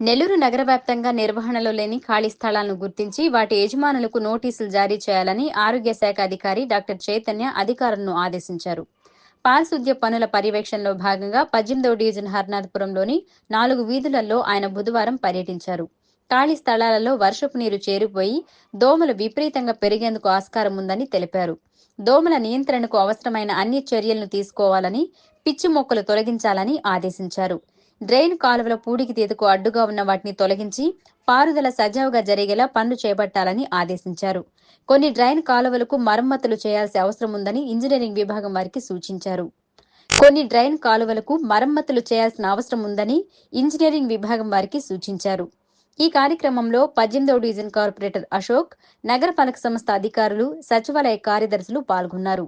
నెల్లూరు నగర వ్యాప్తంగా నిర్వహణలో లేని ఖాళీ స్థలాలను గుర్తించి వాటి యజమానులకు నోటీసులు జారీ చేయాలని ఆరోగ్య శాఖ అధికారి డాక్టర్ చైతన్య అధికారులను ఆదేశించారు. పారిశుద్ధ్య పనుల పర్యవేక్షణలో భాగంగా 18వ డివిజన్ హర్నాథపురంలోని 4 వీధులలో ఆయన బుధవారం పర్యటించారు. ఖాళీ స్థలాలలో వర్షపు నీరు చేరిపోయి దోమలు విపరీతంగా పెరిగేందుకు ఆస్కారం ఉందని తెలిపారు. దోమల నియంత్రణకు అవసరమైన అన్ని చర్యలను తీసుకోవాలని, పిచ్చి మొక్కలు తొలగించాలని ఆదేశించారు. డ్రైన్ కాలువల పూడికి తీతకు అడ్డుగా ఉన్న వాటిని తొలగించి పారుదల సజావుగా జరిగేలా పనులు చేపట్టాలని ఆదేశించారు. కొన్ని డ్రైన్ కాలువలకు మరమ్మతులు చేయాల్సిన అవసరం ఉందని ఇంజనీరింగ్ విభాగం వారికి సూచించారు. ఈ కార్యక్రమంలో 18వ డివిజన్ కార్పొరేటర్ అశోక్, నగరపాలక సంస్థ అధికారులు, సచివాలయ కార్యదర్శులు పాల్గొన్నారు.